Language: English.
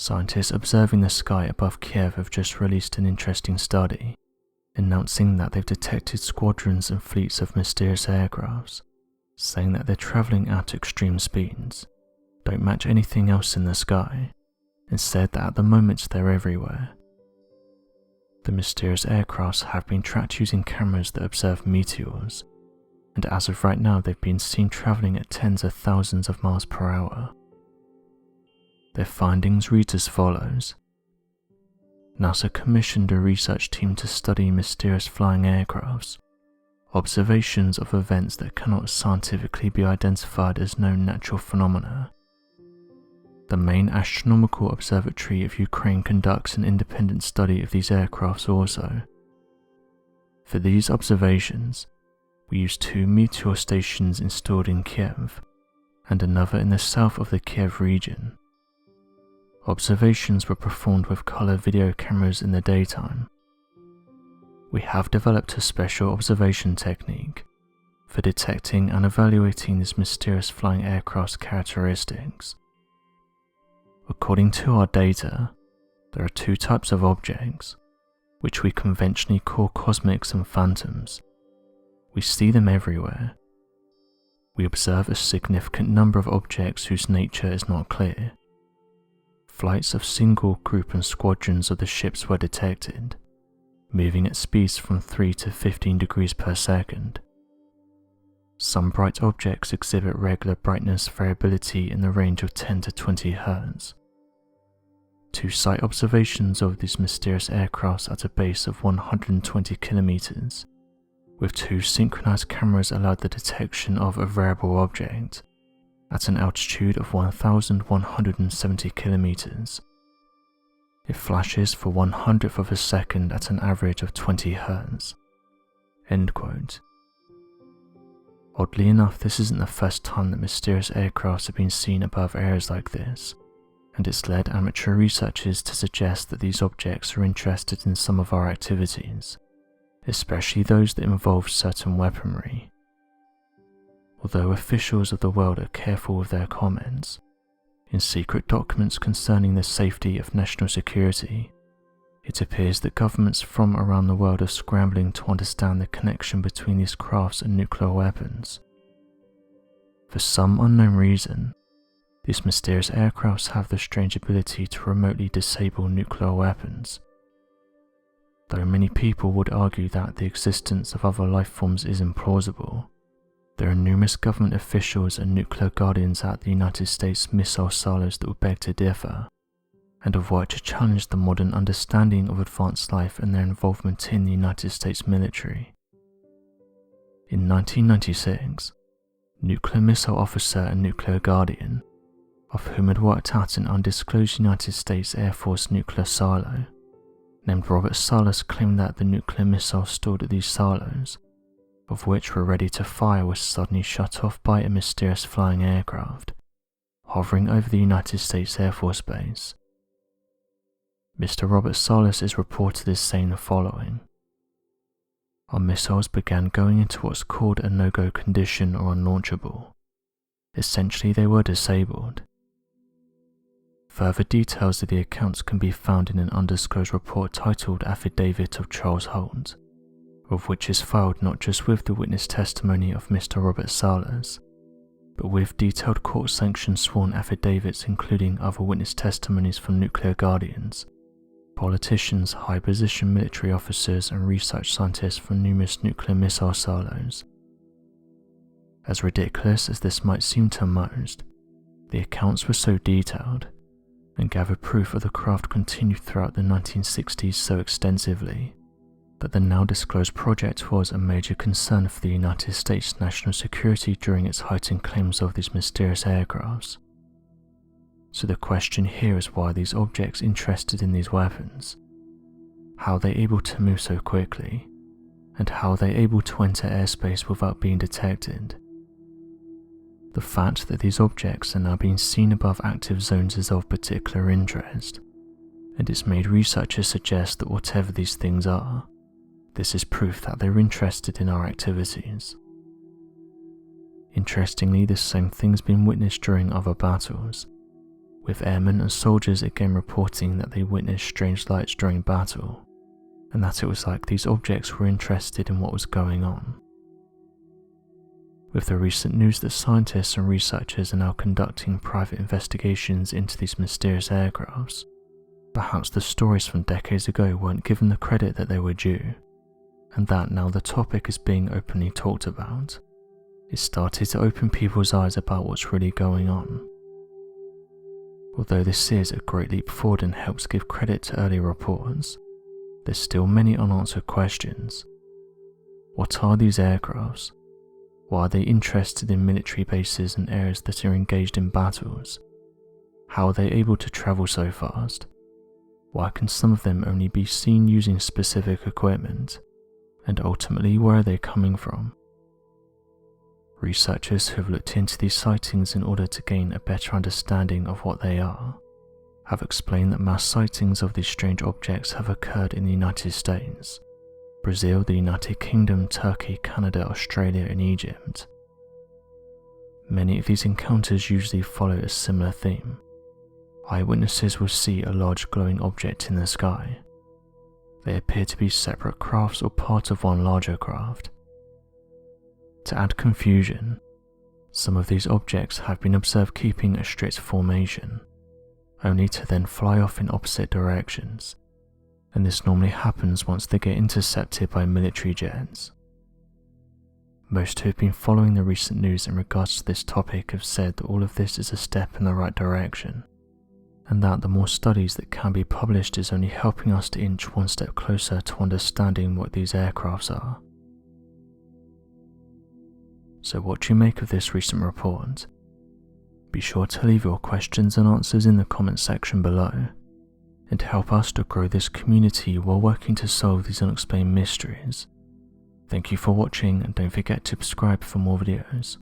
Scientists observing the sky above Kyiv have just released an interesting study, announcing that they've detected squadrons and fleets of mysterious aircrafts, saying that they're travelling at extreme speeds, don't match anything else in the sky, and said that at the moment they're everywhere. The mysterious aircrafts have been tracked using cameras that observe meteors, and as of right now they've been seen travelling at tens of thousands of miles per hour. Their findings read as follows. NASA commissioned a research team to study mysterious flying aircrafts, observations of events that cannot scientifically be identified as known natural phenomena. The main astronomical observatory of Ukraine conducts an independent study of these aircrafts also. For these observations, we used 2 meteor stations installed in Kyiv, and another in the south of the Kyiv region. Observations were performed with color video cameras in the daytime. We have developed a special observation technique for detecting and evaluating these mysterious flying aircraft's characteristics. According to our data, there are 2 types of objects, which we conventionally call cosmics and phantoms. We see them everywhere. We observe a significant number of objects whose nature is not clear. Flights of single, group and squadrons of the ships were detected, moving at speeds from 3 to 15 degrees per second. Some bright objects exhibit regular brightness variability in the range of 10 to 20 Hz. 2 site observations of these mysterious aircrafts at a base of 120 kilometers, with 2 synchronized cameras allowed the detection of a variable object at an altitude of 1,170 kilometers. It flashes for 1/100th of a second at an average of 20 Hz. End quote. Oddly enough, this isn't the first time that mysterious aircrafts have been seen above areas like this, and it's led amateur researchers to suggest that these objects are interested in some of our activities, especially those that involve certain weaponry. Although officials of the world are careful with their comments, in secret documents concerning the safety of national security, it appears that governments from around the world are scrambling to understand the connection between these crafts and nuclear weapons. For some unknown reason, these mysterious aircrafts have the strange ability to remotely disable nuclear weapons. Though many people would argue that the existence of other life forms is implausible, there are numerous government officials and nuclear guardians at the United States missile silos that would beg to differ, and have worked to challenge the modern understanding of advanced life and their involvement in the United States military. In 1996, nuclear missile officer and nuclear guardian, of whom had worked at an undisclosed United States Air Force nuclear silo, named Robert Salas, claimed that the nuclear missiles stored at these silos, of which were ready to fire, was suddenly shut off by a mysterious flying aircraft, hovering over the United States Air Force Base. Mr. Robert Salas is reported as saying the following: "Our missiles began going into what's called a no-go condition or unlaunchable. Essentially, they were disabled." Further details of the accounts can be found in an undisclosed report titled Affidavit of Charles Holt, of which is filed not just with the witness testimony of Mr. Robert Salas, but with detailed court-sanctioned sworn affidavits including other witness testimonies from nuclear guardians, politicians, high-position military officers and research scientists from numerous nuclear missile silos. As ridiculous as this might seem to most, the accounts were so detailed, and gathered proof of the craft continued throughout the 1960s so extensively, that the now disclosed project was a major concern for the United States national security during its heightened claims of these mysterious aircrafts. So the question here is, why are these objects interested in these weapons? How are they able to move so quickly? And how are they able to enter airspace without being detected? The fact that these objects are now being seen above active zones is of particular interest, and it's made researchers suggest that whatever these things are, this is proof that they're interested in our activities. Interestingly, this same thing's been witnessed during other battles, with airmen and soldiers again reporting that they witnessed strange lights during battle, and that it was like these objects were interested in what was going on. With the recent news that scientists and researchers are now conducting private investigations into these mysterious aircrafts, perhaps the stories from decades ago weren't given the credit that they were due, and that now the topic is being openly talked about, it started to open people's eyes about what's really going on. Although this is a great leap forward and helps give credit to early reports, there's still many unanswered questions. What are these aircrafts? Why are they interested in military bases and areas that are engaged in battles? How are they able to travel so fast? Why can some of them only be seen using specific equipment? And ultimately, where are they coming from? Researchers who have looked into these sightings in order to gain a better understanding of what they are have explained that mass sightings of these strange objects have occurred in the United States, Brazil, the United Kingdom, Turkey, Canada, Australia, and Egypt. Many of these encounters usually follow a similar theme. Eyewitnesses will see a large glowing object in the sky. They appear to be separate crafts or part of one larger craft. To add confusion, some of these objects have been observed keeping a strict formation, only to then fly off in opposite directions, and this normally happens once they get intercepted by military jets. Most who have been following the recent news in regards to this topic have said that all of this is a step in the right direction, and that the more studies that can be published is only helping us to inch one step closer to understanding what these aircrafts are. So what do you make of this recent report? Be sure to leave your questions and answers in the comment section below, and help us to grow this community while working to solve these unexplained mysteries. Thank you for watching, and don't forget to subscribe for more videos.